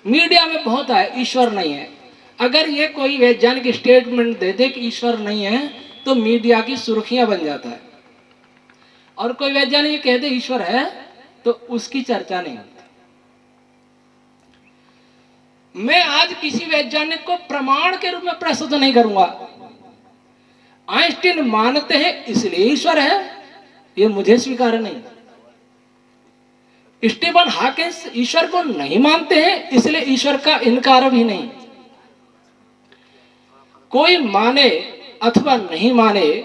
Media में बहुत है ईश्वर नहीं है। अगर ये कोई वैज्ञानिक स्टेटमेंट दे दे कि ईश्वर नहीं है तो मीडिया की सुर्खियां बन जाता है, और कोई वैज्ञानिक कह दे ईश्वर है तो उसकी चर्चा नहीं होती। मैं आज किसी वैज्ञानिक को प्रमाण के रूप में प्रस्तुत नहीं करूंगा। आइंस्टीन मानते हैं इसलिए ईश्वर है, ये मुझे स्वीकार नहीं। स्टीफन हॉकिंस ईश्वर को नहीं मानते हैं इसलिए ईश्वर का इनकार भी नहीं। कोई माने अथवा नहीं माने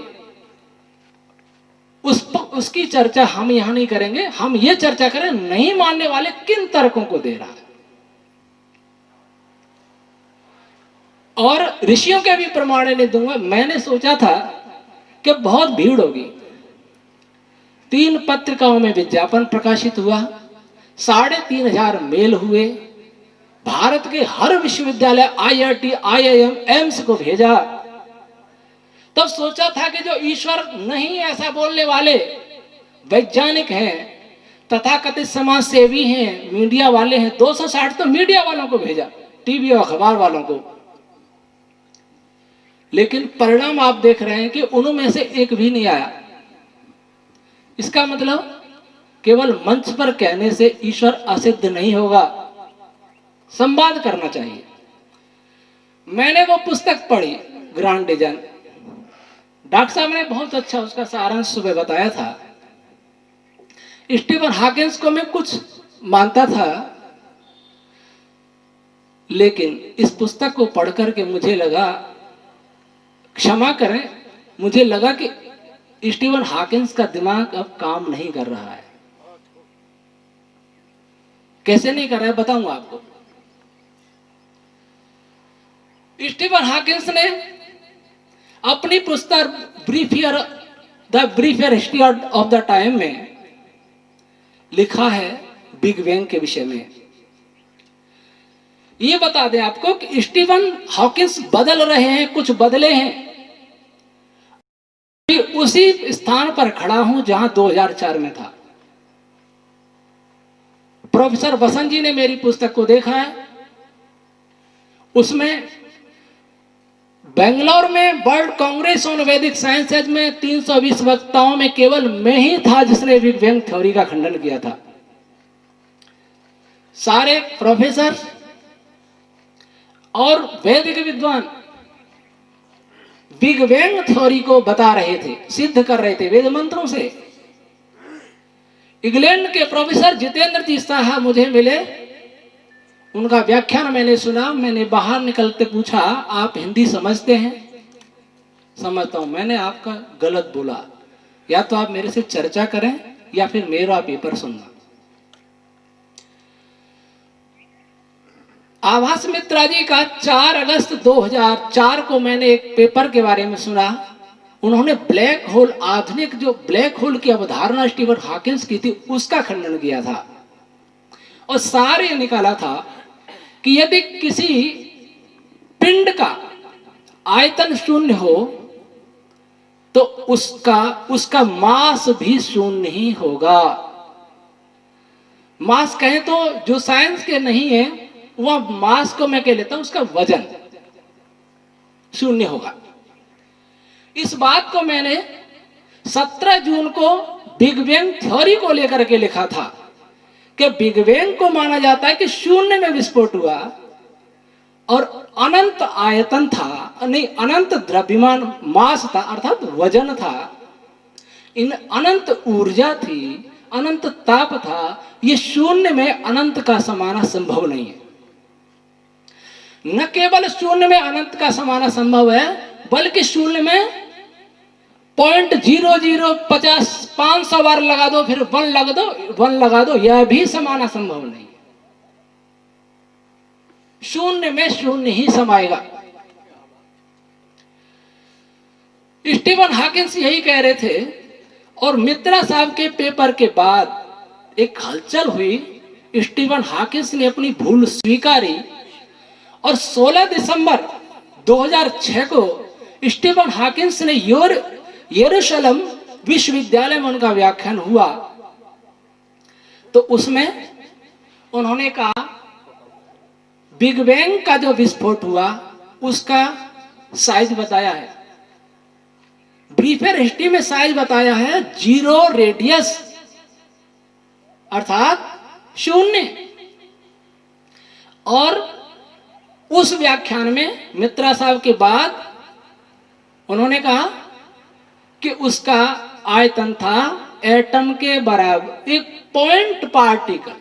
उसकी चर्चा हम यहां नहीं करेंगे। हम ये चर्चा करें नहीं मानने वाले किन तर्कों को दे रहा है, और ऋषियों के भी प्रमाण नहीं दूंगा। मैंने सोचा था कि बहुत भीड़ होगी, 3 पत्रिकाओं में विज्ञापन प्रकाशित हुआ, 3500 मेल हुए, भारत के हर विश्वविद्यालय IIT IIM एम्स को भेजा। तब सोचा था कि जो ईश्वर नहीं ऐसा बोलने वाले वैज्ञानिक हैं, तथाकथित समाज सेवी हैं, मीडिया वाले हैं, 260 तो मीडिया वालों को भेजा, टीवी और अखबार वालों को। लेकिन परिणाम आप देख रहे हैं कि उनमें से एक भी नहीं आया। इसका मतलब केवल मंच पर कहने से ईश्वर असिद्ध नहीं होगा, संवाद करना चाहिए। मैंने वो पुस्तक पढ़ी ग्रांड डिजाइन, डॉक्टर साहब ने बहुत अच्छा उसका सारांश सुबह बताया था। स्टीफन हॉकिंस को मैं कुछ मानता था, लेकिन इस पुस्तक को पढ़कर के मुझे लगा, क्षमा करें, मुझे लगा कि स्टीफन हॉकिंस का दिमाग अब काम नहीं कर रहा है। कैसे नहीं कर रहा है बताऊंगा आपको। स्टीफन हॉकिंस ने अपनी पुस्तक the briefer history of the time में लिखा है बिग बैंग के विषय में। ये बता दें आपको कि स्टीफन हॉकिंस बदल रहे हैं, कुछ बदले हैं। उसी स्थान पर खड़ा हूं जहां 2004 में था। प्रोफेसर बसंत जी ने मेरी पुस्तक को देखा है, उसमें बेंगलोर में वर्ल्ड कांग्रेस ऑन वैदिक साइंसेज में 320 वक्ताओं में केवल मैं ही था जिसने बिग बैंग थ्योरी का खंडन किया था। सारे प्रोफेसर और वैदिक विद्वान बिग बैंग थ्योरी को बता रहे थे, सिद्ध कर रहे थे वेद मंत्रों से। इंग्लैंड के प्रोफेसर जितेंद्र जी साहब मुझे मिले, उनका व्याख्यान मैंने सुना। मैंने बाहर निकलते पूछा, आप हिंदी समझते हैं? समझता हूं। मैंने आपका गलत बोला, या तो आप मेरे से चर्चा करें या फिर मेरा पेपर सुनना। आभास मित्रा जी का 4 अगस्त 2004 को मैंने एक पेपर के बारे में सुना। उन्होंने ब्लैक होल, आधुनिक जो ब्लैक होल की अवधारणा स्टीफन हॉकिंस की थी, उसका खंडन किया था, और सारे निकाला था कि यदि किसी पिंड का आयतन शून्य हो तो उसका मास भी शून्य ही होगा। मास कहें तो जो साइंस के नहीं है, वह मास को मैं कह लेता हूं उसका वजन शून्य होगा। इस बात को मैंने 17 जून को बिग बैंग थ्योरी को लेकर के लिखा था कि बिग बैंग को माना जाता है कि शून्य में विस्फोट हुआ और अनंत आयतन था, नहीं अनंत द्रव्यमान मास था, अर्थात वजन था, इन अनंत ऊर्जा थी, अनंत ताप था। ये शून्य में अनंत का समाना संभव नहीं है। न केवल शून्य में अनंत का समाना संभव है, बल्कि शून्य में 0.0050 500 बार लगा दो, फिर 1 लगा दो, यह भी समाना संभव नहीं। शून्य में शून्य ही समाएगा। स्टीफन हॉकिंस यही कह रहे थे, और मित्रा साहब के पेपर के बाद एक हलचल हुई। स्टीफन हॉकिंस ने अपनी भूल स्वीकारी, और 16 दिसंबर 2006 को स्टीफन हॉकिंस ने यरूशलेम विश्वविद्यालय में उनका व्याख्यान हुआ। तो उसमें उन्होंने कहा बिग बैंग का जो विस्फोट हुआ उसका साइज बताया है, ब्रीफर हिस्ट्री में साइज बताया है 0 रेडियस अर्थात 0। और उस व्याख्यान में मित्रा साहब के बाद उन्होंने कहा कि उसका आयतन था एटम के बराबर, एक पॉइंट पार्टिकल।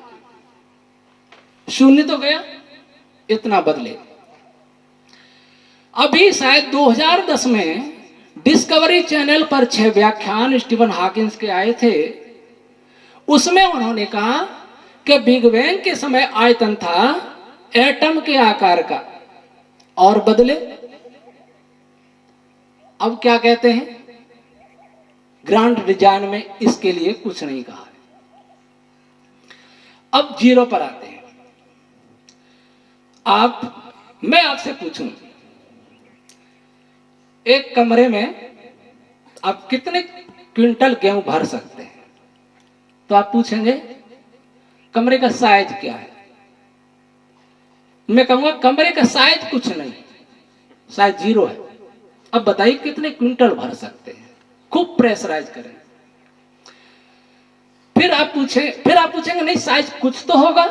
0 तो गया, इतना बदले। अभी शायद 2010 में डिस्कवरी चैनल पर 6 व्याख्यान स्टीफन हॉकिंस के आए थे। उसमें उन्होंने कहा कि बिग बैंग के समय आयतन था एटम के आकार का और बदले अब क्या कहते हैं, ग्रांड डिजाइन में इसके लिए कुछ नहीं कहा है। अब 0 पर आते हैं। मैं आपसे पूछूं, एक कमरे में आप कितने क्विंटल गेहूं भर सकते हैं? तो आप पूछेंगे कमरे का साइज क्या है? मैं कहूंगा कमरे का साइज कुछ नहीं, साइज 0 है। अब बताइए कितने क्विंटल भर सकते हैं? खूब प्रेशराइज करें। फिर आप पूछेंगे नहीं साइज कुछ तो होगा।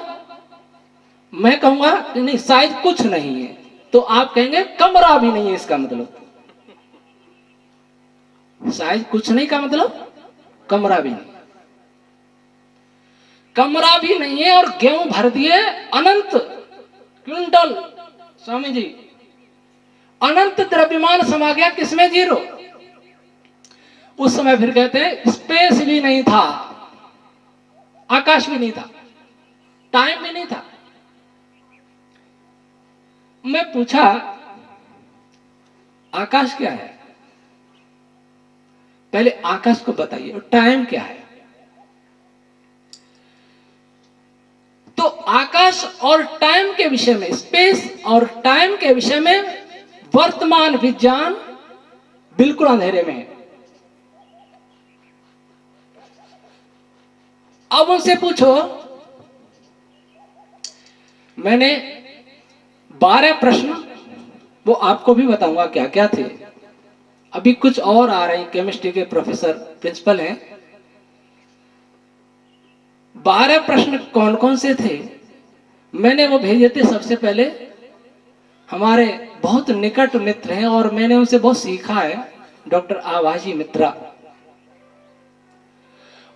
मैं कहूंगा कि नहीं साइज कुछ नहीं है, तो आप कहेंगे कमरा भी नहीं है। इसका मतलब साइज कुछ नहीं का मतलब कमरा भी नहीं, कमरा भी नहीं है और गेहूं भर दिए अनंत क्विंटल। स्वामी जी, अनंत द्रव्यमान समा गया किसमें? 0। उस समय फिर कहते हैं स्पेस भी नहीं था, आकाश भी नहीं था, टाइम भी नहीं था। मैं पूछा आकाश क्या है? पहले आकाश को बताइए, और टाइम क्या है? तो आकाश और टाइम के विषय में, स्पेस और टाइम के विषय में वर्तमान विज्ञान बिल्कुल अंधेरे में है। अब उनसे पूछो, मैंने 12 प्रश्न, वो आपको भी बताऊंगा क्या क्या थे। अभी कुछ और आ रहे हैं, केमिस्ट्री के प्रोफेसर प्रिंसिपल हैं। 12 प्रश्न कौन कौन से थे मैंने वो भेजे थे। सबसे पहले हमारे बहुत निकट मित्र हैं और मैंने उनसे बहुत सीखा है, डॉक्टर आभाजी मित्रा।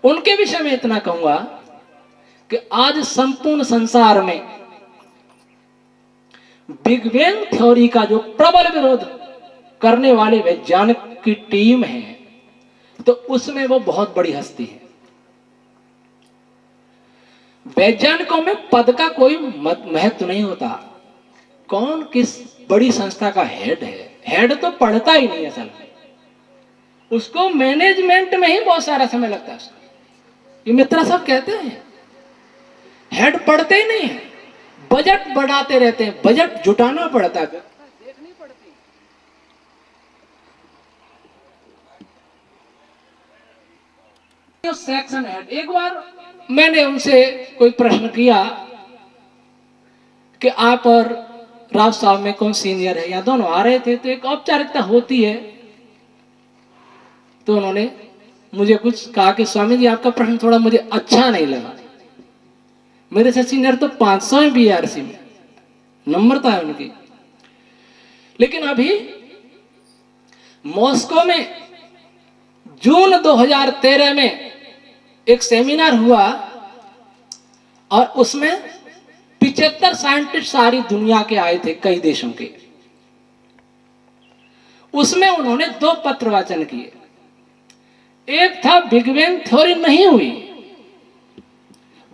उनके विषय में इतना कहूंगा कि आज संपूर्ण संसार में बिग बैंग थ्योरी का जो प्रबल विरोध करने वाले वैज्ञानिक की टीम है, तो उसमें वो बहुत बड़ी हस्ती है। वैज्ञानिकों में पद का कोई महत्व नहीं होता, कौन किस बड़ी संस्था का हेड है। हेड तो पढ़ता ही नहीं असल में, उसको मैनेजमेंट में ही बहुत सारा समय लगता है। ये मित्रा साहब कहते हैं हेड पढ़ते ही नहीं है, बजट बढ़ाते रहते हैं, बजट जुटाना पड़ता है, देखनी पड़ती है। सेक्शन हेड, एक बार मैंने उनसे कोई प्रश्न किया कि आप और राव साहब में कौन सीनियर है, या दोनों आ रहे थे, तो एक औपचारिकता होती है। तो उन्होंने मुझे कुछ कहा कि स्वामी जी आपका प्रश्न थोड़ा मुझे अच्छा नहीं लगा। मेरे से सीनियर तो 500 है बीआरसी में, नम्रता है उनकी। लेकिन अभी मॉस्को में जून 2013 में एक सेमिनार हुआ और उसमें 75 साइंटिस्ट सारी दुनिया के आए थे, कई देशों के। उसमें उन्होंने 2 पत्र वाचन किए। एक था बिग बैंग थ्योरी नहीं हुई,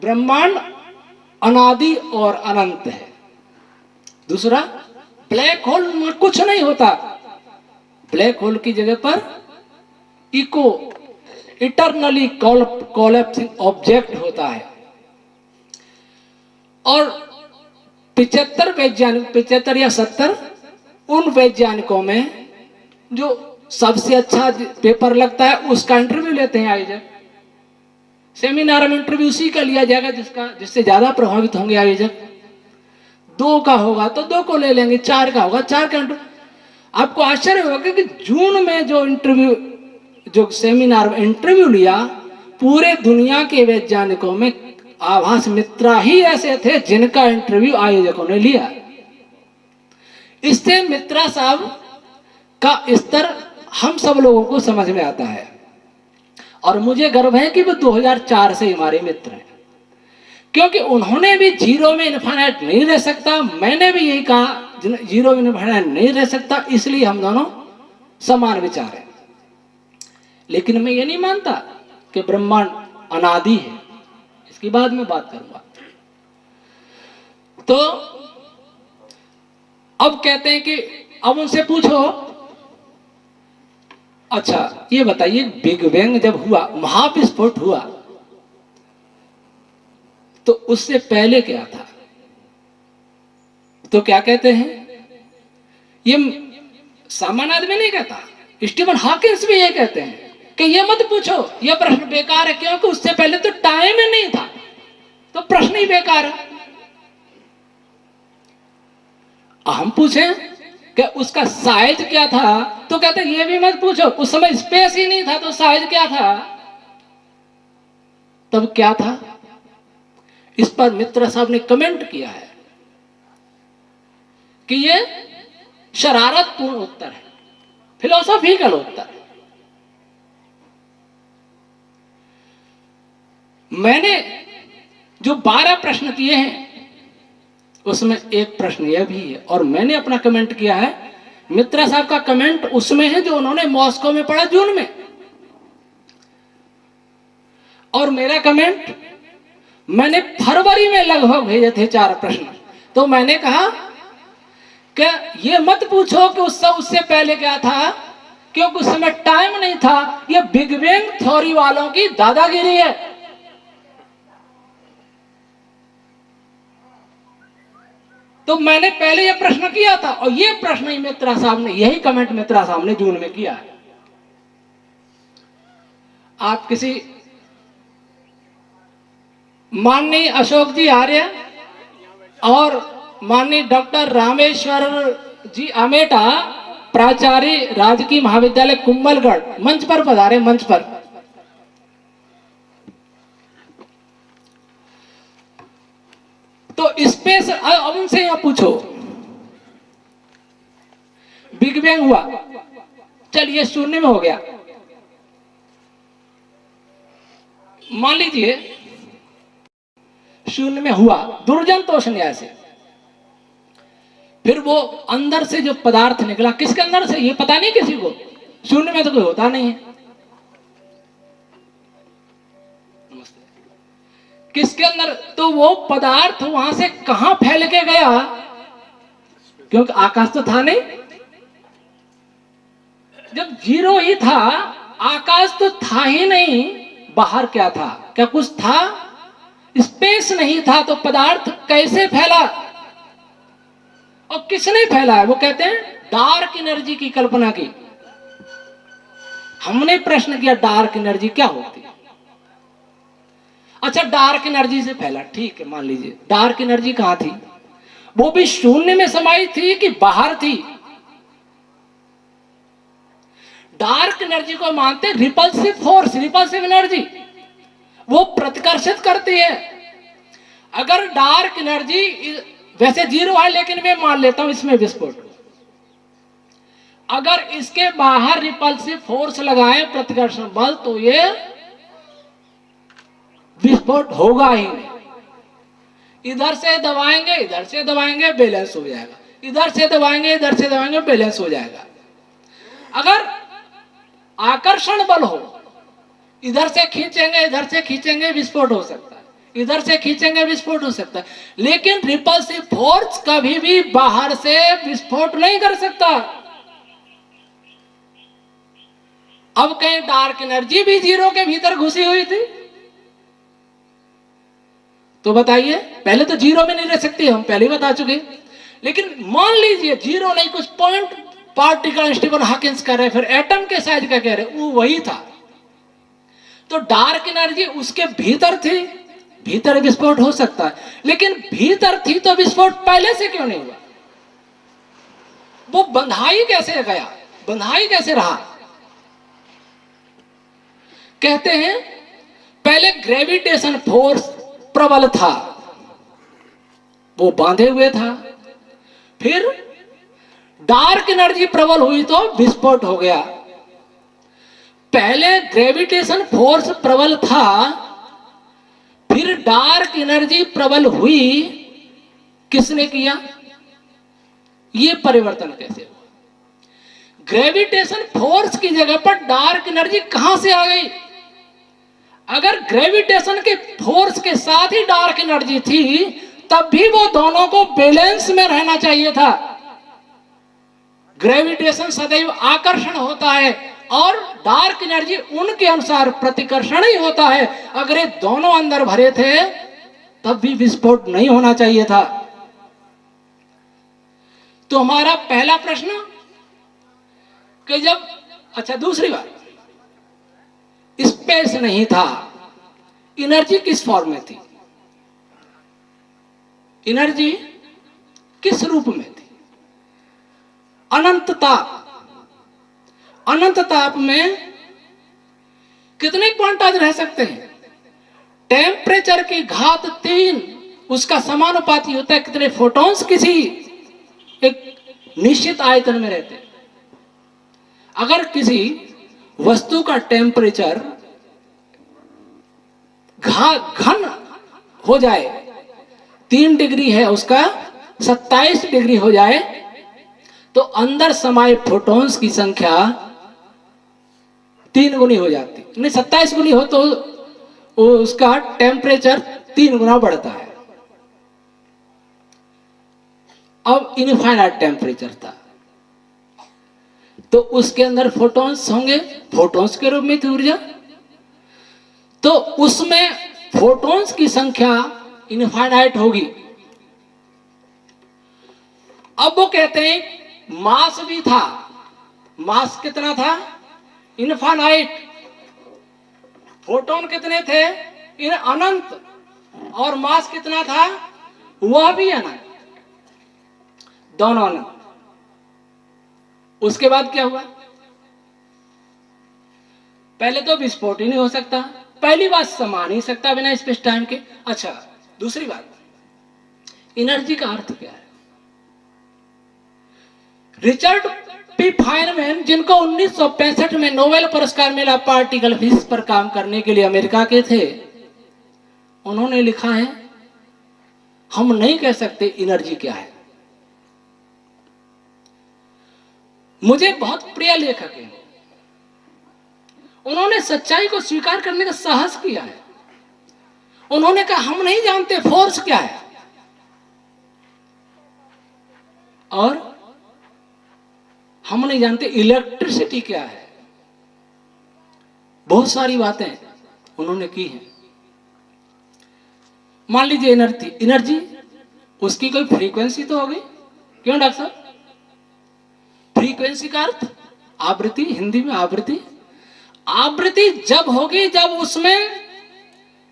ब्रह्मांड अनादि और अनंत है। दूसरा, ब्लैक होल में कुछ नहीं होता, ब्लैक होल की जगह पर इटरनली कोलैप्सिंग ऑब्जेक्ट होता है। और 75 वैज्ञानिक, 75 या 70 उन वैज्ञानिकों में जो सबसे अच्छा पेपर लगता है उसका इंटरव्यू लेते हैं आयोजक। सेमिनार में इंटरव्यू उसी का लिया जाएगा जिससे ज्यादा प्रभावित होंगे आयोजक। 2 का होगा तो 2 को ले लेंगे, 4 का होगा 4 का। आपको आश्चर्य होगा कि जून में जो इंटरव्यू, जो सेमिनार में इंटरव्यू लिया, पूरे दुनिया के वैज्ञानिकों में आभास मित्रा ही ऐसे थे जिनका इंटरव्यू आयोजकों ने लिया। इससे मित्रा साहब का स्तर हम सब लोगों को समझ में आता है, और मुझे गर्व है कि वो 2004 से हमारे मित्र हैं, क्योंकि उन्होंने भी जीरो में इनफाइनाइट नहीं रह सकता, मैंने भी यही कहा जीरो में इनफाइनाइट नहीं रह सकता, इसलिए हम दोनों समान विचार हैं। लेकिन मैं ये नहीं मानता कि ब्रह्मांड अनादि है, इसकी बाद में बात करूंगा। तो अब कहते हैं कि अब उनसे पूछो, अच्छा ये बताइए बिग बैंग जब हुआ, महाविस्फोट हुआ, तो उससे पहले क्या था? तो क्या कहते हैं, ये सामान्य आदमी नहीं कहता, स्टीफन हॉकिंस भी ये कहते हैं कि ये मत पूछो, ये प्रश्न बेकार है, क्योंकि उससे पहले तो टाइम ही नहीं था, तो प्रश्न ही बेकार है। हम पूछें कि उसका साइज क्या था, तो कहते ये भी मत पूछो, उस समय स्पेस ही नहीं था, तो साइज क्या था? तब क्या था? इस पर मित्रा साहब ने कमेंट किया है कि ये शरारतपूर्ण उत्तर है, फिलोसॉफिकल उत्तर है। मैंने जो 12 प्रश्न किए हैं उसमें एक प्रश्न यह भी है, और मैंने अपना कमेंट किया है। मित्रा साहब का कमेंट उसमें है जो उन्होंने मॉस्को में पढ़ा जून में, और मेरा कमेंट मैंने फरवरी में लगभग भेजे थे 4 प्रश्न। तो मैंने कहा कि ये मत पूछो कि उससे पहले क्या था, क्योंकि उस समय टाइम नहीं था, ये बिग बैंग थ्योरी वालों की दादागिरी है। तो मैंने पहले यह प्रश्न किया था, और यह प्रश्न ही मित्रा साहब ने, यही कमेंट मित्रा साहब ने जून में किया है। आप किसी माननीय अशोक जी आर्य और माननीय डॉक्टर रामेश्वर जी अमेटा, प्राचार्य राजकीय महाविद्यालय कुंभलगढ़, मंच पर पधारे, मंच पर। तो स्पेस, अब उनसे यहां पूछो बिग बैंग हुआ, चलिए शून्य में हो गया, मान लीजिए शून्य में हुआ दुर्जनतोष न्याय से, फिर वो अंदर से जो पदार्थ निकला, किसके अंदर से ये पता नहीं किसी को, शून्य में तो कोई होता नहीं है, किसके अंदर, तो वो पदार्थ वहां से कहां फैल के गया, क्योंकि आकाश तो था नहीं, जब जीरो ही था, आकाश तो था ही नहीं, बाहर क्या था, क्या कुछ था, स्पेस नहीं था, तो पदार्थ कैसे फैला, और किसने फैला है? वो कहते हैं डार्क एनर्जी की कल्पना की। हमने प्रश्न किया डार्क एनर्जी क्या होती है? अच्छा, डार्क एनर्जी से फैला, ठीक है, मान लीजिए डार्क एनर्जी कहां थी, वो भी शून्य में समाई थी कि बाहर थी? डार्क एनर्जी को मानते रिपल्सिव फोर्स, रिपल्सिव एनर्जी, वो प्रतिकर्षित करती है। अगर डार्क एनर्जी वैसे जीरो है, लेकिन मैं मान लेता हूं इसमें विस्फोट, अगर इसके बाहर रिपल्सिव फोर्स लगाए, प्रतिकर्षण बल, तो ये विस्फोट होगा ही नहीं। इधर से दबाएंगे, इधर से दबाएंगे, बैलेंस हो जाएगा, इधर से दबाएंगे, इधर से दबाएंगे, बैलेंस हो जाएगा। अगर आकर्षण बल हो, इधर से खींचेंगे, इधर से खींचेंगे, विस्फोट हो सकता है, इधर से खींचेंगे, विस्फोट हो सकता है, लेकिन रिपल्सिव फोर्स कभी भी बाहर से विस्फोट नहीं कर सकता। अब कहीं डार्क एनर्जी भी जीरो के भीतर घुसी हुई थी, तो बताइए, पहले तो जीरो में नहीं रह सकती, हम पहले ही बता चुके। लेकिन मान लीजिए जीरो नहीं, कुछ पॉइंट पार्टिकल स्टीफन हॉकिंस कह रहे, फिर एटम के साइज का कह रहे, वो वही था, तो डार्क एनर्जी उसके भीतर थी, भीतर विस्फोट हो सकता है, लेकिन भीतर थी तो विस्फोट पहले से क्यों नहीं हुआ? वो बंधाई कैसे गया, बंधाई कैसे रहा? कहते हैं पहले ग्रेविटेशन फोर्स प्रबल था, वो बांधे हुए था, फिर डार्क एनर्जी प्रबल हुई तो विस्फोट हो गया। पहले ग्रेविटेशन फोर्स प्रबल था, फिर डार्क एनर्जी प्रबल हुई, किसने किया? ये परिवर्तन कैसे हुआ? ग्रेविटेशन फोर्स की जगह पर डार्क एनर्जी कहां से आ गई? अगर ग्रेविटेशन के फोर्स के साथ ही डार्क एनर्जी थी, तब भी वो दोनों को बैलेंस में रहना चाहिए था। ग्रेविटेशन सदैव आकर्षण होता है और डार्क एनर्जी उनके अनुसार प्रतिकर्षण ही होता है। अगर ये दोनों अंदर भरे थे तब भी विस्फोट नहीं होना चाहिए था। तो हमारा पहला प्रश्न कि जब, अच्छा दूसरी बात, स्पेस नहीं था, एनर्जी किस फॉर्म में थी? एनर्जी किस रूप में थी? अनंत ताप। अनंत ताप में कितने क्वांटाज रह सकते हैं? टेम्परेचर की घात 3 उसका समानुपाती होता है कितने फोटॉन्स किसी एक निश्चित आयतन में रहते हैं। अगर किसी वस्तु का टेम्परेचर घन हो जाए, 3 डिग्री है उसका 27 डिग्री हो जाए, तो अंदर समाये फोटॉन्स की संख्या 3 गुनी हो जाती। नहीं, 27 गुनी हो तो उसका टेम्परेचर 3 गुना बढ़ता है। अब इनफाइनाइट टेम्परेचर था तो उसके अंदर फोटॉन्स होंगे, फोटॉन्स के रूप में थी ऊर्जा, तो उसमें फोटॉन्स की संख्या इनफाइनाइट होगी। अब वो कहते हैं मास भी था। मास कितना था? इनफाइनाइट। फोटोन कितने थे? इन अनंत। और मास कितना था? वह भी अनंत, दोनों अनंत। उसके बाद क्या हुआ? पहले तो विस्फोट ही नहीं हो सकता, पहली बात समा नहीं सकता बिना स्पेस टाइम के। अच्छा, दूसरी बात, एनर्जी का अर्थ क्या है? रिचर्ड पी फाइनमैन, जिनको 1965 में नोबेल पुरस्कार मिला पार्टिकल फिजिक्स पर काम करने के लिए, अमेरिका के थे, उन्होंने लिखा है हम नहीं कह सकते एनर्जी क्या है। मुझे बहुत प्रिय लेखक है, उन्होंने सच्चाई को स्वीकार करने का साहस किया है। उन्होंने कहा हम नहीं जानते फोर्स क्या है, और हम नहीं जानते इलेक्ट्रिसिटी क्या है। बहुत सारी बातें उन्होंने की हैं। मान लीजिए एनर्जी उसकी कोई फ्रीक्वेंसी तो होगी, क्यों डॉक्टर साहब? फ्रीक्वेंसी का अर्थ आवृत्ति, हिंदी में आवृत्ति। आवृत्ति जब होगी जब उसमें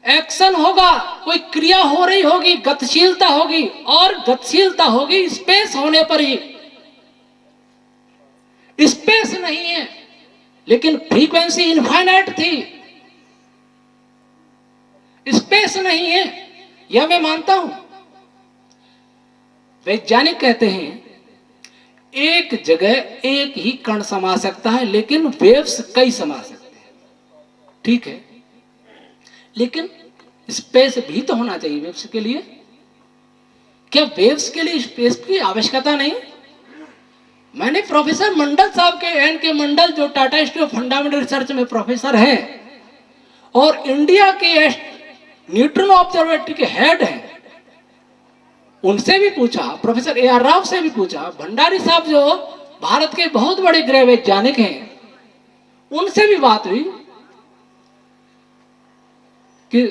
एक्शन होगा, कोई क्रिया हो रही होगी, गतिशीलता होगी, और गतिशीलता होगी स्पेस होने पर ही। स्पेस नहीं है लेकिन फ्रीक्वेंसी इनफाइनाइट थी। स्पेस नहीं है यह मैं मानता हूं। वैज्ञानिक कहते हैं एक जगह एक ही कण समा सकता है, लेकिन वेव्स कई समा सकते हैं। ठीक है, लेकिन स्पेस भी तो होना चाहिए वेव्स के लिए। क्या वेव्स के लिए स्पेस की आवश्यकता नहीं? मैंने प्रोफेसर मंडल साहब के, एन के मंडल, जो Tata institute of fundamental research में प्रोफेसर हैं और इंडिया के न्यूट्रॉन ऑब्जर्वेटरी के हेड हैं, उनसे भी पूछा, प्रोफेसर ए आर राव से भी पूछा, भंडारी साहब जो भारत के बहुत बड़े गृह वैज्ञानिक हैं, उनसे भी बात हुई कि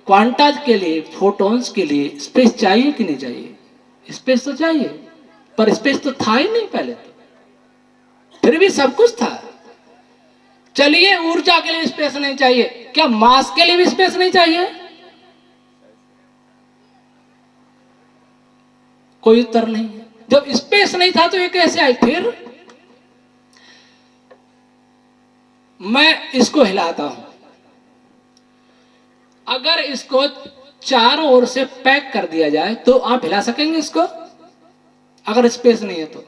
क्वांटाज के लिए, फोटॉन्स के लिए स्पेस चाहिए कि नहीं चाहिए? स्पेस तो चाहिए, पर स्पेस तो था ही नहीं पहले तो, फिर भी सब कुछ था। चलिए ऊर्जा के लिए स्पेस नहीं चाहिए, क्या मास के लिए भी स्पेस नहीं चाहिए? कोई उत्तर नहीं है। जब स्पेस नहीं था तो ये कैसे आई? फिर मैं इसको हिलाता हूं, अगर इसको चारों ओर से पैक कर दिया जाए तो आप हिला सकेंगे इसको? अगर स्पेस नहीं है तो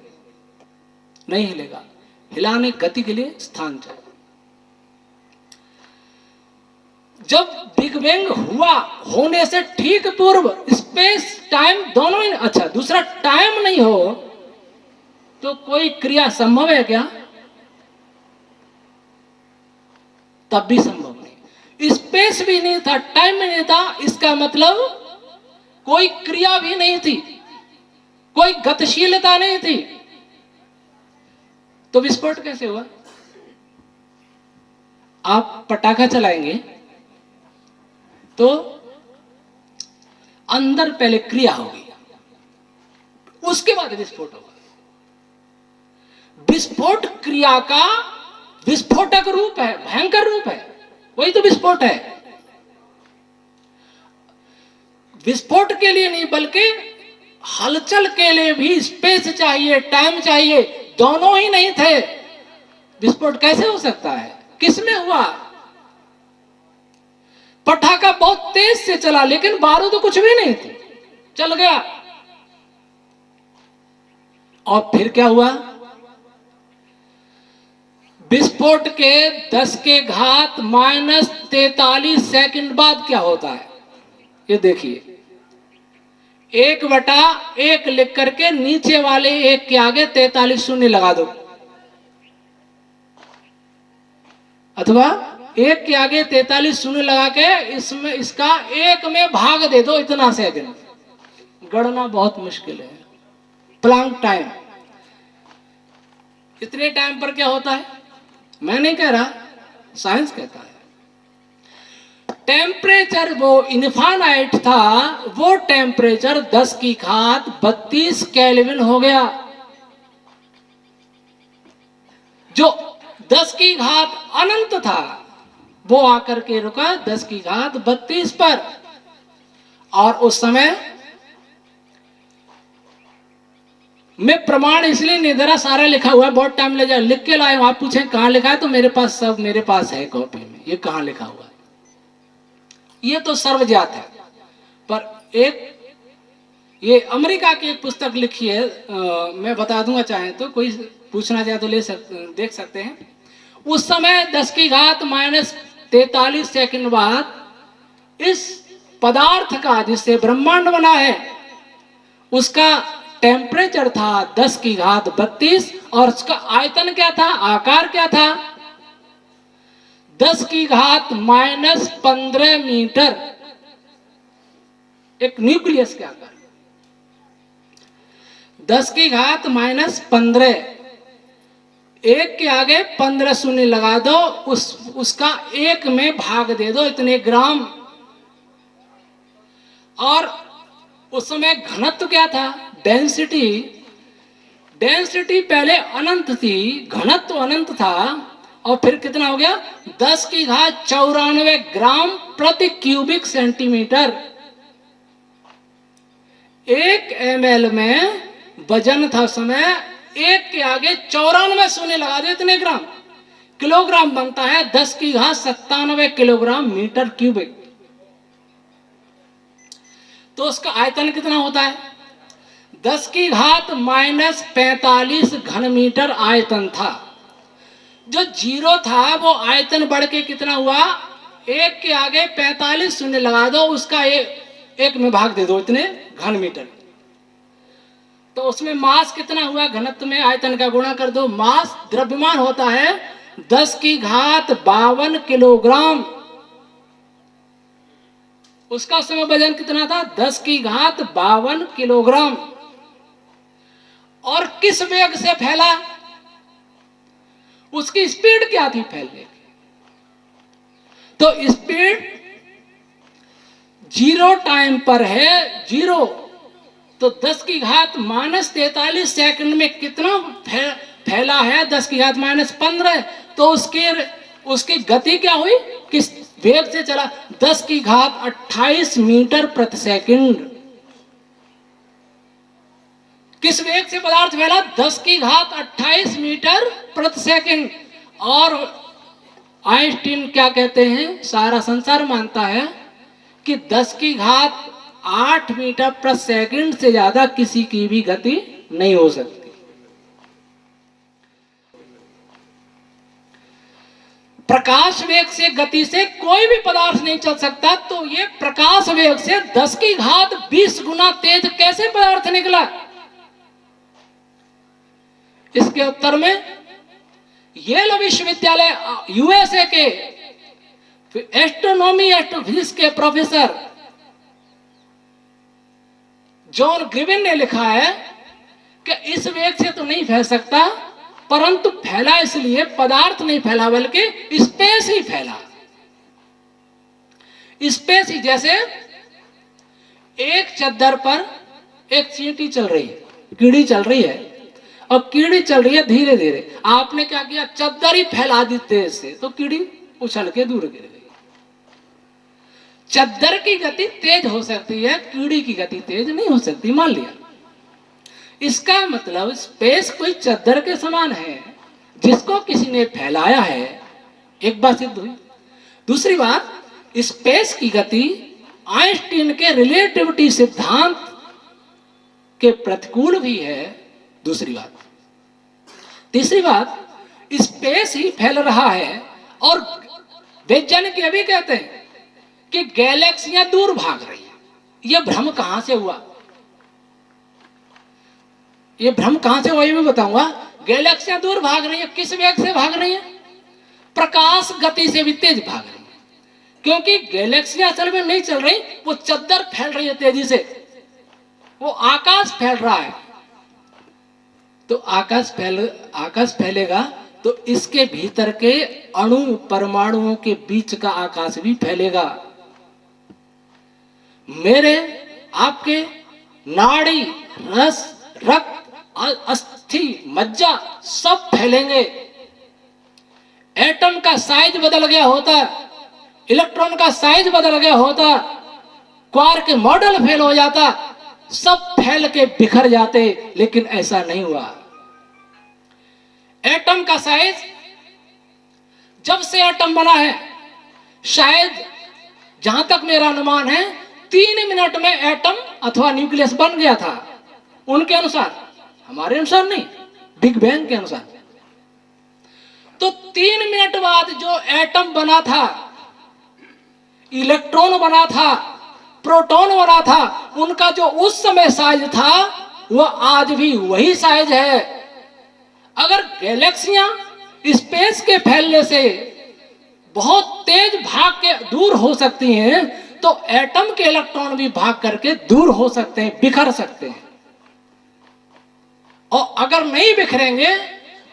नहीं हिलेगा। हिलाने गति के लिए स्थान चाहिए। जब बिग बैंग हुआ, होने से ठीक पूर्व स्पेस टाइम दोनों ही, अच्छा दूसरा टाइम नहीं हो तो कोई क्रिया संभव है क्या? तब भी संभव नहीं। स्पेस भी नहीं था, टाइम भी नहीं था, इसका मतलब कोई क्रिया भी नहीं थी, कोई गतिशीलता नहीं थी, तो विस्फोट कैसे हुआ? आप पटाखा चलाएंगे तो अंदर पहले क्रिया होगी, उसके बाद विस्फोट होगा। विस्फोट क्रिया का विस्फोटक रूप है, भयंकर रूप है, वही तो विस्फोट है। विस्फोट के लिए नहीं बल्कि हलचल के लिए भी स्पेस चाहिए, टाइम चाहिए, दोनों ही नहीं थे। विस्फोट कैसे हो सकता है? किसमें हुआ? पटाखा बहुत तेज से चला लेकिन बारूद तो कुछ भी नहीं थी, चल गया। और फिर क्या हुआ? विस्फोट के 10 के घात -43 सेकंड बाद क्या होता है ये देखिए। 1/1 लिख करके नीचे वाले 1 के आगे 43 शून्य लगा दो, अथवा 1 के आगे 43 शून्य लगा के इसमें इसका 1 में भाग दे दो, इतना सेकंड। गणना बहुत मुश्किल है। प्लांक टाइम, इतने टाइम पर क्या होता है? मैं नहीं कह रहा, साइंस कहता है। टेम्परेचर वो इनफाइनाइट था, वो टेम्परेचर 10 की घात 32 केल्विन हो गया। जो 10 की घात अनंत था वो आकर के रुका 10 की घात 32 पर। और उस समय मैं प्रमाण इसलिए नहीं दे रहा, सारा लिखा हुआ है, बहुत टाइम ले जाए, लिख के लाए। आप पूछें कहां लिखा है तो मेरे पास सब मेरे पास है कॉपी में। ये कहां लिखा हुआ है? ये तो सर्वज्ञात है। पर एक ये अमेरिका की एक पुस्तक लिखी है, मैं बता दूंगा, चाहे तो कोई पूछना चाहे तो देख सकते हैं। उस समय 10 की घात -43 सेकंड बाद इस पदार्थ का जिससे ब्रह्मांड बना है उसका टेम्परेचर था 10 की घात 32 और उसका आयतन क्या था, आकार क्या था? 10 की घात -15 मीटर, एक न्यूक्लियस के आकार। 10 की घात -15, 1 के आगे 15 शून्य लगा दो, उसका 1 में भाग दे दो, इतने ग्राम। और उस समय घनत्व क्या था? डेंसिटी। डेंसिटी पहले अनंत थी, घनत्व अनंत था, और फिर कितना हो गया? 10 की घात 94 ग्राम प्रति क्यूबिक सेंटीमीटर। 1 ml में वजन था समय, 1 के आगे 94 शून्य लगा दे, इतने ग्राम। किलोग्राम बनता है 10 की घात 97 किलोग्राम मीटर क्यूबिक। तो उसका आयतन कितना होता है? 10 की घात -45 घन मीटर आयतन था। जो जीरो था वो आयतन बढ़ के कितना हुआ? 1 के आगे 45 शून्य लगा दो, उसका 1 में भाग दे दो, इतने घन मीटर। तो उसमें मास कितना हुआ? घनत्व में आयतन का गुणा कर दो। मास द्रव्यमान होता है 10 की घात 52 किलोग्राम। उसका समय वजन कितना था? 10 की घात 52 किलोग्राम। और किस वेग से फैला? उसकी स्पीड क्या थी फैलने की? तो स्पीड जीरो टाइम पर है, जीरो। तो 10 की घात -43 सेकंड में कितना फैला है? 10 की घात -15। तो उसकी गति क्या हुई? किस वेग से चला? 10 की घात 28 मीटर प्रति सेकंड। किस वेग से पदार्थ फैला? 10⁻28 मीटर प्रति सेकंड। और आइंस्टीन क्या कहते हैं, सारा संसार मानता है कि 10⁸ मीटर प्रति सेकंड से ज्यादा किसी की भी गति नहीं हो सकती। प्रकाश वेग से गति से कोई भी पदार्थ नहीं चल सकता, तो ये प्रकाश वेग से 10⁻20 गुना तेज कैसे पदार्थ निकला? इसके उत्तर में येल विश्वविद्यालय यूएसए के एस्ट्रोनॉमी एस्ट्रोफिजिक्स के प्रोफेसर जॉन ग्रिविन ने लिखा है कि इस वेग से तो नहीं फैल सकता, परंतु फैला इसलिए पदार्थ नहीं फैला बल्कि स्पेस ही फैला। स्पेस ही, जैसे एक चद्दर पर एक चींटी चल रही है, कीड़ी चल रही है, और कीड़ी चल रही है धीरे धीरे। आपने क्या किया, चद्दर ही फैला दी तेज से, तो कीड़ी उछल के दूर गिर गई। चद्दर की गति तेज हो सकती है, कीड़ी की गति तेज नहीं हो सकती, मान लिया। इसका मतलब स्पेस कोई चद्दर के समान है जिसको किसी ने फैलाया है, एक बात सिद्ध हुई। दूसरी बात, स्पेस की गति आइंस्टीन के रिलेटिविटी सिद्धांत के प्रतिकूल भी है, दूसरी बात। तीसरी बात, स्पेस ही फैल रहा है, और वैज्ञानिक ये भी कहते हैं कि गैलेक्सियां दूर भाग रही हैं। यह भ्रम कहां से हुआ, ये भ्रम कहां से हुआ ये भी बताऊंगा। गैलेक्सियां दूर भाग रही है, किस वेग से भाग रही है? प्रकाश गति से भी तेज भाग रही है, क्योंकि गैलेक्सियां असल में नहीं चल रही, वो चद्दर फैल रही है तेजी से, वो आकाश फैल रहा है। तो आकाश फैलेगा तो इसके भीतर के अणु परमाणुओं के बीच का आकाश भी फैलेगा। मेरे आपके नाड़ी, रस, रक्त, अस्थि, मज्जा सब फैलेंगे। एटम का साइज बदल गया होता, इलेक्ट्रॉन का साइज बदल गया होता, क्वार्क के मॉडल फेल हो जाता, सब फैल के बिखर जाते, लेकिन ऐसा नहीं हुआ। एटम का साइज, जब से एटम बना है, शायद जहां तक मेरा अनुमान है 3 मिनट में एटम अथवा न्यूक्लियस बन गया था, उनके अनुसार, हमारे अनुसार नहीं, बिग बैंग के अनुसार। तो 3 मिनट बाद जो एटम बना था, इलेक्ट्रॉन बना था, प्रोटॉन बना था, उनका जो उस समय साइज था वह आज भी वही साइज है। अगर गैलेक्सियां स्पेस के फैलने से बहुत तेज भाग के दूर हो सकती हैं, तो एटम के इलेक्ट्रॉन भी भाग करके दूर हो सकते हैं, बिखर सकते हैं। और अगर नहीं बिखरेंगे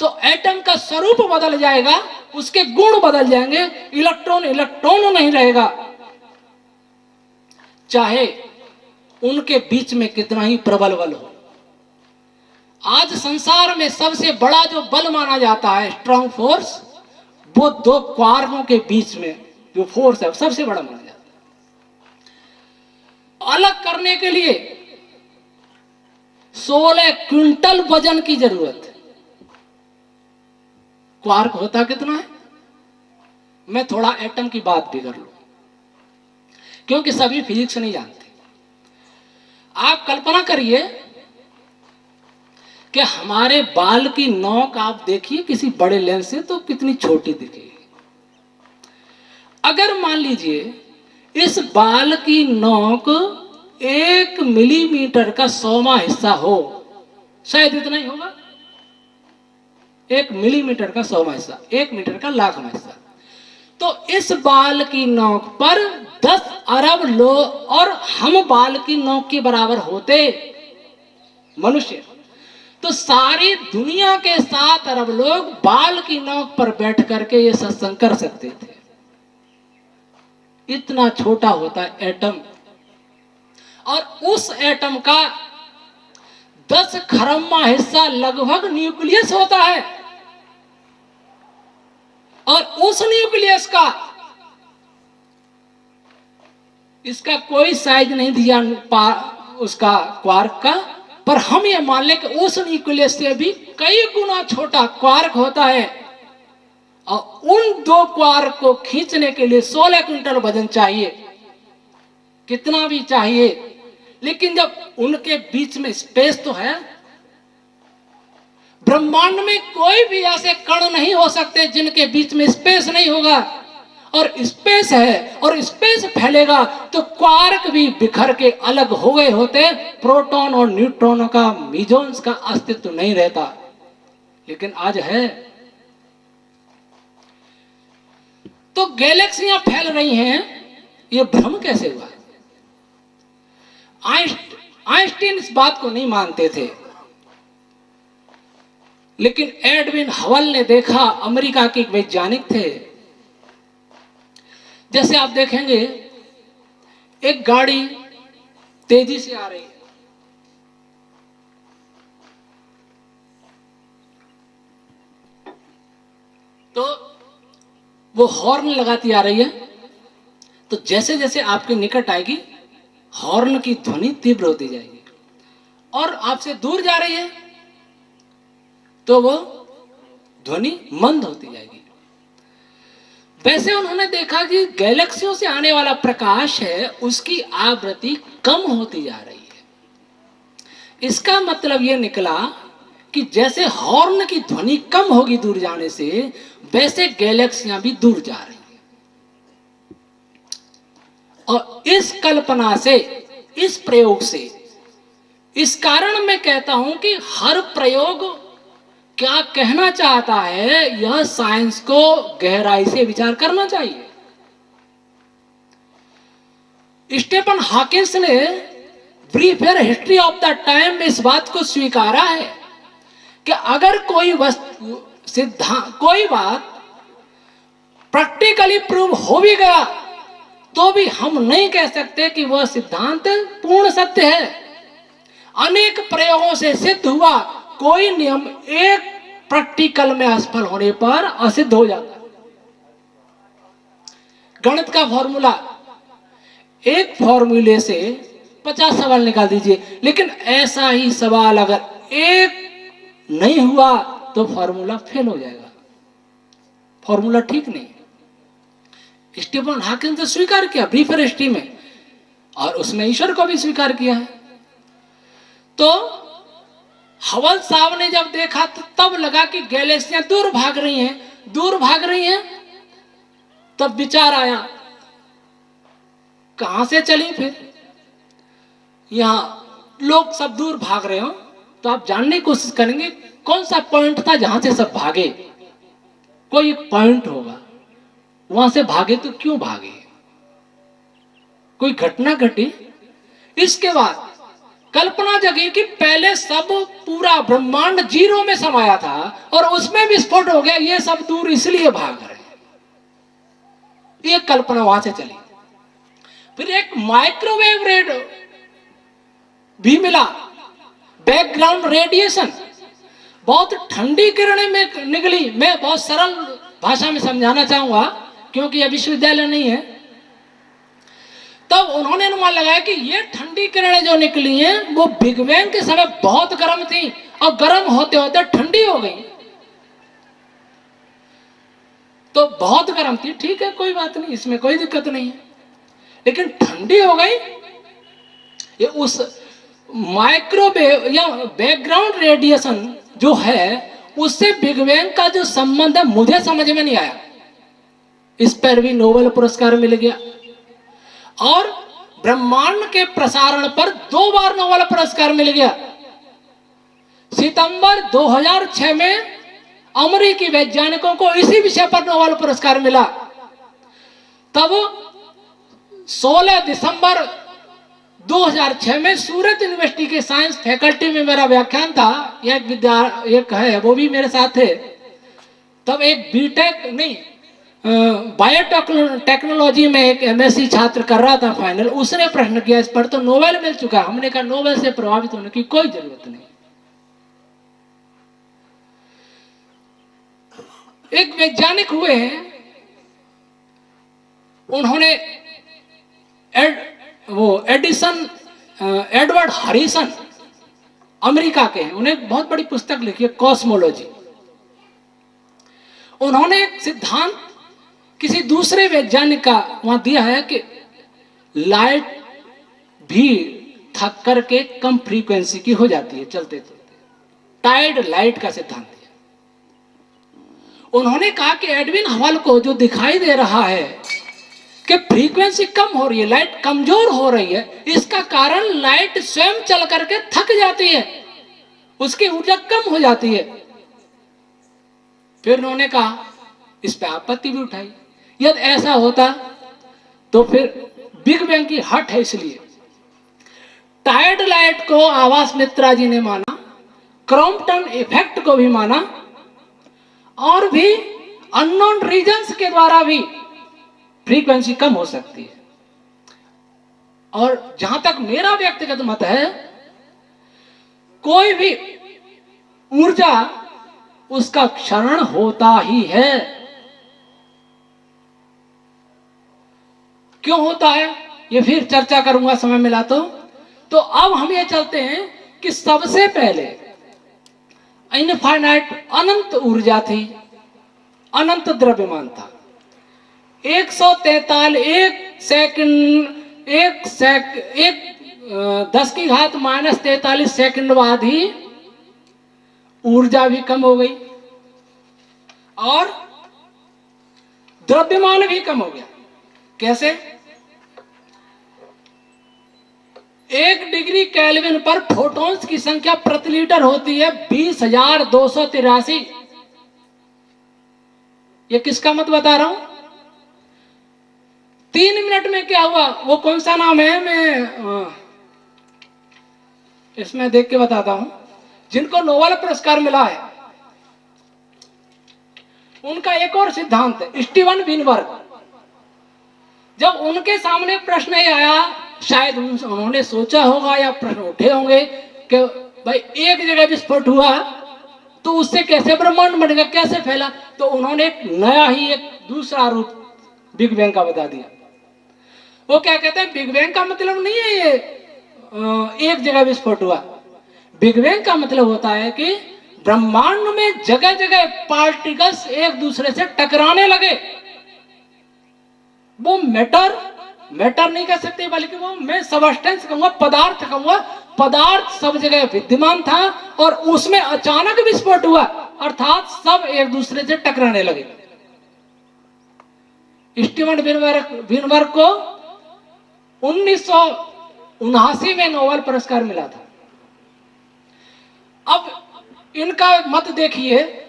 तो एटम का स्वरूप बदल जाएगा, उसके गुण बदल जाएंगे, इलेक्ट्रॉन इलेक्ट्रॉन नहीं रहेगा, चाहे उनके बीच में कितना ही प्रबल बल हो। आज संसार में सबसे बड़ा जो बल माना जाता है, स्ट्रॉन्ग फोर्स, वो 2 क्वार्कों के बीच में जो फोर्स है सबसे बड़ा माना जाता है। अलग करने के लिए 16 क्विंटल वजन की जरूरत है। क्वार्क होता कितना है? मैं थोड़ा एटम की बात भी कर लूं, क्योंकि सभी फिजिक्स नहीं जानते। आप कल्पना करिए कि हमारे बाल की नोक आप देखिए किसी बड़े लेंस से तो कितनी छोटी दिखेगी। अगर मान लीजिए इस बाल की नोक 1 मिलीमीटर का 100वां हिस्सा हो, शायद इतना ही होगा, 1 मिलीमीटर का 100वां हिस्सा, 1 मीटर का 1,00,000वां हिस्सा। तो इस बाल की नोक पर 10 अरब लोग, और हम बाल की नोक के बराबर होते मनुष्य, तो सारी दुनिया के 7 अरब लोग बाल की नोक पर बैठ करके ये सत्संग कर सकते थे। इतना छोटा होता है एटम, और उस एटम का 10 खरम्मा हिस्सा लगभग न्यूक्लियस होता है, और उस न्यूक्लियस का इसका कोई साइज नहीं दिया उसका क्वार्क का, पर हम ये मान लें कि उस न्यूक्लियस से भी कई गुना छोटा क्वार्क होता है, और उन दो क्वार्क को खींचने के लिए 16 क्विंटल वजन चाहिए, कितना भी चाहिए। लेकिन जब उनके बीच में स्पेस तो है, ब्रह्मांड में कोई भी ऐसे कण नहीं हो सकते जिनके बीच में स्पेस नहीं होगा, और स्पेस है और स्पेस फैलेगा तो क्वार्क भी बिखर के अलग हो गए होते, प्रोटॉन और न्यूट्रॉनों का, मीजॉन्स का अस्तित्व नहीं रहता। लेकिन आज है। तो गैलेक्सियां फैल रही हैं, ये भ्रम कैसे हुआ? आइंस्टीन इस बात को नहीं मानते थे, लेकिन एडविन हबल ने देखा, अमेरिका के एक वैज्ञानिक थे। जैसे आप देखेंगे एक गाड़ी तेजी से आ रही है, तो वो हॉर्न लगाती आ रही है, तो जैसे जैसे आपके निकट आएगी हॉर्न की ध्वनि तीव्र होती जाएगी, और आपसे दूर जा रही है तो वो ध्वनि मंद होती जाएगी। वैसे उन्होंने देखा कि गैलेक्सियों से आने वाला प्रकाश है, उसकी आवृत्ति कम होती जा रही है। इसका मतलब यह निकला कि जैसे हॉर्न की ध्वनि कम होगी दूर जाने से, वैसे गैलेक्सियां भी दूर जा रही हैं। और इस कल्पना से, इस प्रयोग से, इस कारण मैं कहता हूं कि हर प्रयोग क्या कहना चाहता है, यह साइंस को गहराई से विचार करना चाहिए। स्टीफन हॉकिंस ने ब्रीफर हिस्ट्री ऑफ द टाइम में इस बात को स्वीकारा है कि अगर कोई वस्तु, सिद्धांत, कोई बात प्रैक्टिकली प्रूव हो भी गया तो भी हम नहीं कह सकते कि वह सिद्धांत पूर्ण सत्य है। अनेक प्रयोगों से सिद्ध हुआ कोई नियम एक प्रैक्टिकल में असफल होने पर असिद्ध हो जाता है। गणित का फॉर्मूला, एक फॉर्मूले से 50 सवाल निकाल दीजिए, लेकिन ऐसा ही सवाल अगर एक नहीं हुआ तो फॉर्मूला फेल हो जाएगा, फॉर्मूला ठीक नहीं। स्टीफन हॉकिंस ने स्वीकार किया ब्रीफर हिस्ट्री में, और उसमें ईश्वर को भी स्वीकार किया है। तो हबल साहब ने जब देखा तो तब लगा कि गैलेक्सियां दूर भाग रही हैं, दूर भाग रही हैं। तब विचार आया कहां से चली, फिर यहां लोग सब दूर भाग रहे हो तो आप जानने की कोशिश करेंगे कौन सा पॉइंट था जहां से सब भागे। कोई पॉइंट होगा, वहां से भागे तो क्यों भागे, कोई घटना घटी। इसके बाद कल्पना जगी कि पहले सब पूरा ब्रह्मांड जीरो में समाया था और उसमें विस्फोट हो गया, ये सब दूर इसलिए भाग रहे हैं। ये कल्पना वहां से चली। फिर एक माइक्रोवेव रेडियो भी मिला, बैकग्राउंड रेडिएशन, बहुत ठंडी किरणें में निकली। मैं बहुत सरल भाषा में समझाना चाहूंगा क्योंकि यह विश्वविद्यालय नहीं है। तब उन्होंने अनुमान लगाया कि ये ठंडी किरणें जो निकली हैं वो बिग बैंग के समय बहुत गर्म थी और गर्म होते होते ठंडी हो गई। तो बहुत गर्म थी, ठीक है, कोई बात नहीं, इसमें कोई दिक्कत नहीं है, लेकिन ठंडी हो गई। ये उस माइक्रोवेव या बैकग्राउंड रेडिएशन जो है उससे बिग बैंग का जो संबंध है मुझे समझ में नहीं आया। इस पर भी नोबेल पुरस्कार मिल गया, और ब्रह्मांड के प्रसारण पर 2 बार नोबेल पुरस्कार मिल गया। सितंबर 2006 में अमेरिकी वैज्ञानिकों को इसी विषय पर नोबेल पुरस्कार मिला। तब 16 दिसंबर 2006 में सूरत यूनिवर्सिटी के साइंस फैकल्टी में मेरा व्याख्यान था। एक है वो भी मेरे साथ थे। तब एक बीटेक नहीं, बायोटेक्नोलॉजी में एक एमएससी छात्र कर रहा था फाइनल, उसने प्रश्न किया इस पर, तो नोबेल मिल चुका। हमने कहा नोबेल से प्रभावित होने की कोई जरूरत नहीं। एक वैज्ञानिक हुए हैं, उन्होंने एडवर्ड हरिसन अमेरिका के हैं, उन्हें बहुत बड़ी पुस्तक लिखी है कॉस्मोलॉजी। उन्होंने एक सिद्धांत किसी दूसरे वैज्ञानिक का वहां दिया है कि लाइट भी थक करके कम फ्रीक्वेंसी की हो जाती है चलते चलते, टाइड लाइट का सिद्धांत दिया। उन्होंने कहा कि एडविन हबल को जो दिखाई दे रहा है कि फ्रीक्वेंसी कम हो रही है, लाइट कमजोर हो रही है, इसका कारण लाइट स्वयं चल करके थक जाती है, उसकी ऊर्जा कम हो जाती है। फिर उन्होंने कहा, इस पे आपत्ति भी उठाई, यदि ऐसा होता तो फिर बिग बैंग की हट है। इसलिए टाइड लाइट को आवास मित्रा जी ने माना, क्रॉम्पटन इफेक्ट को भी माना, और भी अननोन रीजंस के द्वारा भी फ्रीक्वेंसी कम हो सकती है। और जहां तक मेरा व्यक्तिगत मत है, कोई भी ऊर्जा उसका क्षरण होता ही है। क्यों होता है ये फिर चर्चा करूंगा समय मिला तो अब हम ये चलते हैं कि सबसे पहले इनफाइनाइट अनंत ऊर्जा थी, अनंत द्रव्यमान था। 10⁻³ सेकंड बाद ही ऊर्जा भी कम हो गई और द्रव्यमान भी कम हो गया। कैसे? 1 डिग्री केल्विन पर फोटॉन्स की संख्या प्रति लीटर होती है 20,283। ये किसका मत बता रहा हूं? 3 मिनट में क्या हुआ, वो कौन सा नाम है, मैं इसमें देख के बताता हूं। जिनको नोबेल पुरस्कार मिला है उनका एक और सिद्धांत है, स्टीवन विनबर्ग। जब उनके सामने प्रश्न ये आया, शायद उन्होंने सोचा होगा या प्रश्न उठे होंगे कि भाई एक जगह विस्फोट हुआ तो उससे कैसे ब्रह्मांड बनेगा, कैसे फैला, तो उन्होंने एक नया ही एक दूसरा रूप बिग बैंग का बता दिया। वो क्या कहते हैं, बिग बैंग का मतलब नहीं है ये एक जगह विस्फोट हुआ। बिग बैंग का मतलब होता है कि ब्रह्मांड में जगह जगह पार्टिकल्स एक दूसरे से टकराने लगे। वो मैटर नहीं कह सकते, बल्कि वो मैं सबस्टेंस कहूंगा, पदार्थ कहूंगा। पदार्थ सब जगह विद्यमान था और उसमें अचानक विस्फोट हुआ, अर्थात सब एक दूसरे से टकराने लगे। स्टीवन विनबर्ग को 1979 में नोबेल पुरस्कार मिला था। अब इनका मत देखिए,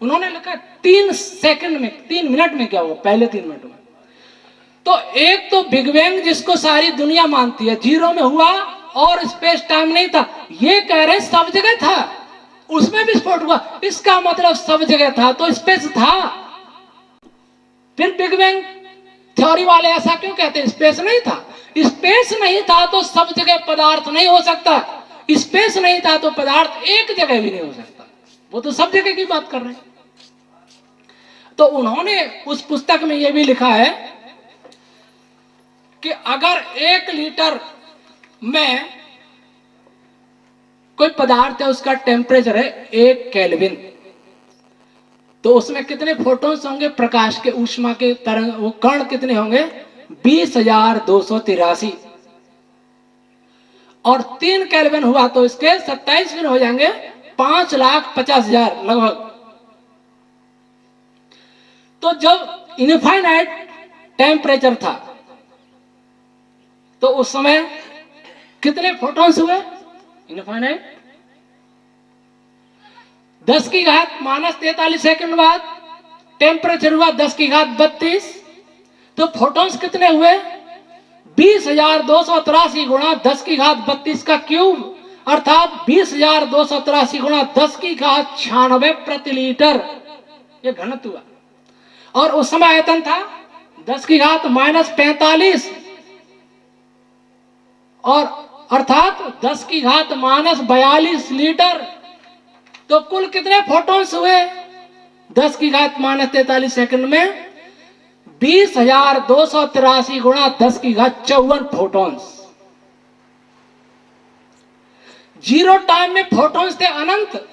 उन्होंने लिखा 3 मिनट में क्या हुआ, पहले 3 मिनट में। तो एक तो बिग बैंग जिसको सारी दुनिया मानती है, जीरो में हुआ और स्पेस टाइम नहीं था, ये कह रहे सब जगह था, उसमें विस्फोट हुआ, इसका मतलब सब जगह था तो स्पेस था। फिर बिग बैंग थ्योरी वाले ऐसा क्यों कहते हैं, स्पेस नहीं था? स्पेस नहीं था तो सब जगह पदार्थ नहीं हो सकता, स्पेस नहीं था तो पदार्थ एक जगह भी नहीं हो सकता। वो तो सब जगह की बात कर रहे हैं। तो उन्होंने उस पुस्तक में यह भी लिखा है कि अगर 1 लीटर में कोई पदार्थ है, उसका टेम्परेचर है 1 केल्विन, तो उसमें कितने फोटॉन्स होंगे, प्रकाश के ऊष्मा के तरंग, वो कण कितने होंगे, 20,283। और 3 केल्विन हुआ तो इसके 27 दिन हो जाएंगे 5,50,000 लगभग। तो जब इनफाइनाइट टेम्परेचर था तो उस समय कितने फोटॉन्स हुए इनफाइनाइट? 10⁻43 सेकंड बाद टेम्परेचर हुआ 10⁻32, तो फोटॉन्स कितने हुए 20,283 गुणा 10⁻32 का क्यूब, अर्थात 20,283 गुणा 10⁻96 प्रति लीटर, ये घनत्व हुआ। और उस समय आयतन था 10⁻⁻45 और अर्थात 10⁻42 लीटर। तो कुल कितने फोटॉन्स हुए 10⁻43 सेकंड में? 20,283 गुणा 10⁻54 फोटॉन्स। जीरो टाइम में फोटॉन्स थे अनंत,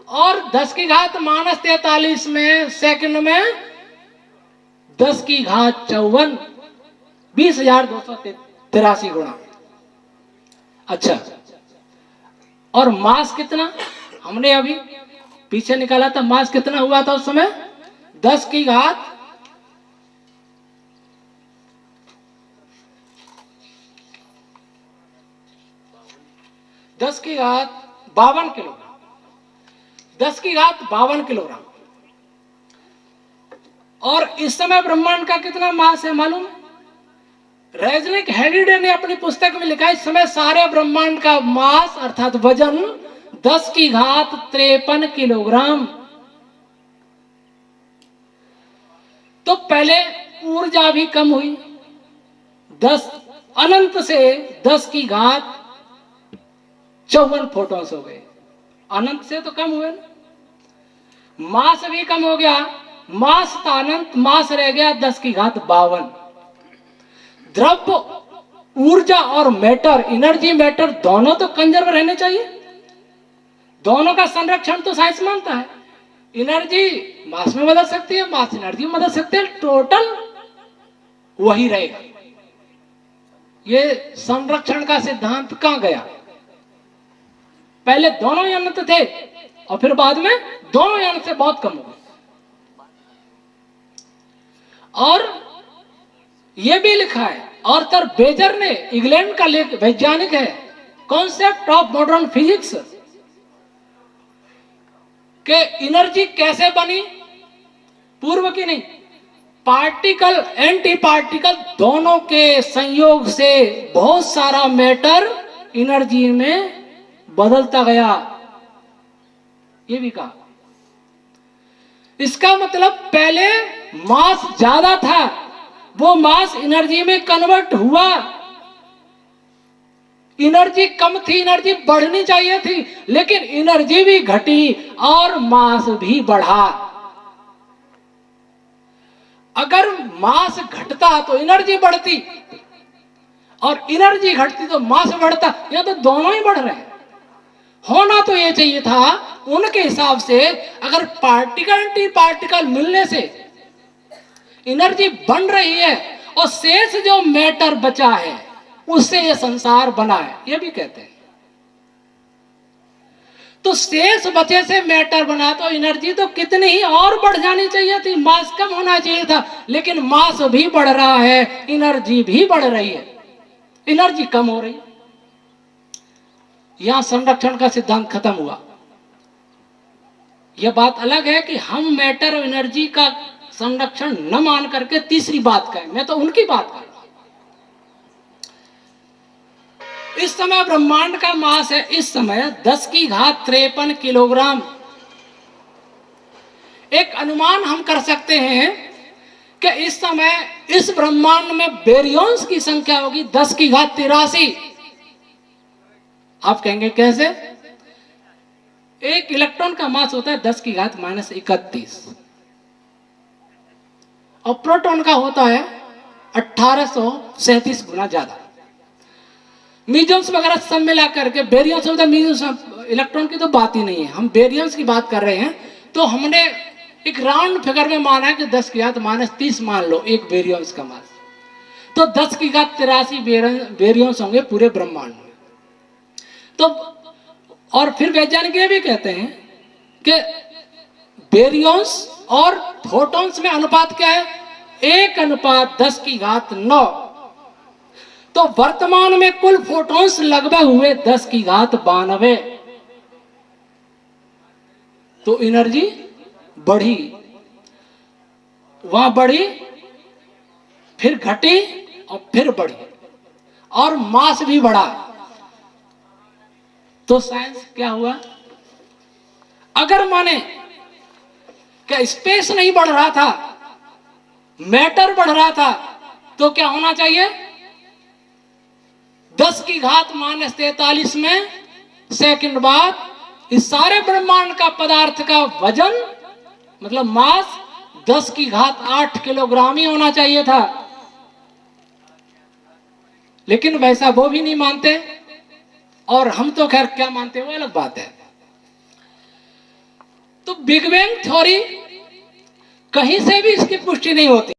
और 10⁻43 में सेकंड में 10⁻54, 20,283 गुणा। अच्छा, और मास कितना हमने अभी पीछे निकाला था, मास कितना हुआ था उस समय? 10⁻52 किलोग्राम, 10⁻52 किलोग्राम। और इस समय ब्रह्मांड का कितना मास है मालूम? रेजनिक हेरिडे ने अपनी पुस्तक में लिखा है, इस समय सारे ब्रह्मांड का मास अर्थात वजन 10⁻53 किलोग्राम। तो पहले ऊर्जा भी कम हुई, 10 अनंत से 10⁻54 फोटॉन्स हो गए, अनंत से तो कम हुए ना। मास भी कम हो गया, मास था अनंत, मास रह गया 10⁻52। द्रव्य, ऊर्जा और मैटर, एनर्जी मैटर दोनों तो कंजर्व रहने चाहिए, दोनों का संरक्षण तो साइंस मानता है। एनर्जी मास में बदल सकती है, मास एनर्जी में बदल सकते हैं, टोटल वही रहेगा। ये संरक्षण का सिद्धांत कहां गया? पहले दोनों ही अनंत थे और फिर बाद में दोनों ही अनंत से बहुत कम हो गए। और यह भी लिखा है, आर्थर बेजर ने, इंग्लैंड का वैज्ञानिक है, कॉन्सेप्ट ऑफ मॉडर्न फिजिक्स, के एनर्जी कैसे बनी? पूर्व की नहीं, पार्टिकल एंटी पार्टिकल दोनों के संयोग से बहुत सारा मैटर एनर्जी में बदलता गया, ये भी कहा। इसका मतलब पहले मास ज्यादा था, वो मास एनर्जी में कन्वर्ट हुआ, एनर्जी कम थी, एनर्जी बढ़नी चाहिए थी, लेकिन एनर्जी भी घटी और मास भी बढ़ा। अगर मास घटता तो एनर्जी बढ़ती, और एनर्जी घटती तो मास बढ़ता, या तो दोनों ही बढ़ रहे हैं। होना तो ये चाहिए था उनके हिसाब से, अगर पार्टिकल एंटी पार्टिकल मिलने से एनर्जी बन रही है और शेष जो मैटर बचा है उससे ये संसार बना है, ये भी कहते हैं। तो शेष बचे से मैटर बना, तो एनर्जी तो कितनी ही और बढ़ जानी चाहिए थी, मास कम होना चाहिए था, लेकिन मास भी बढ़ रहा है, एनर्जी भी बढ़ रही है, एनर्जी कम हो रही है। यहां संरक्षण का सिद्धांत खत्म हुआ। यह बात अलग है कि हम मैटर और एनर्जी का संरक्षण न मान करके तीसरी बात कहें, मैं तो उनकी बात कर रहा हूं। इस समय ब्रह्मांड का मास है इस समय 10⁻53 किलोग्राम। एक अनुमान हम कर सकते हैं कि इस समय इस ब्रह्मांड में बेरियंस की संख्या होगी 10⁻83। आप कहेंगे कैसे? एक इलेक्ट्रॉन का मास होता है 10⁻−31 और प्रोटॉन का होता है 1837 गुना ज्यादा। म्यूजन्स वगैरह सब मिला करके बेरियंस होता है, म्यूजन्स इलेक्ट्रॉन की तो बात ही नहीं है, हम बेरियंस की बात कर रहे हैं। तो हमने एक राउंड फिगर में माना है कि 10⁻30 मान लो एक बेरियंस का मास, तो 10⁻83 बेरियंस होंगे पूरे ब्रह्मांड में। तो और फिर वैज्ञानिक ये भी कहते हैं कि बेरियंस और फोटॉन्स में अनुपात क्या है? 1:10⁹। तो वर्तमान में कुल फोटॉन्स लगभग हुए 10⁻92। तो एनर्जी बढ़ी, वहां बढ़ी, फिर घटी और फिर बढ़ी, और मास भी बढ़ा। तो साइंस क्या हुआ? अगर माने कि स्पेस नहीं बढ़ रहा था, मैटर बढ़ रहा था, तो क्या होना चाहिए? 10⁻43 में सेकंड बाद इस सारे ब्रह्मांड का पदार्थ का वजन मतलब मास 10⁸ किलोग्राम ही होना चाहिए था। लेकिन वैसा वो भी नहीं मानते, और हम तो खैर क्या मानते हैं वो अलग बात है। तो बिग बैंग थ्योरी कहीं से भी इसकी पुष्टि नहीं होती।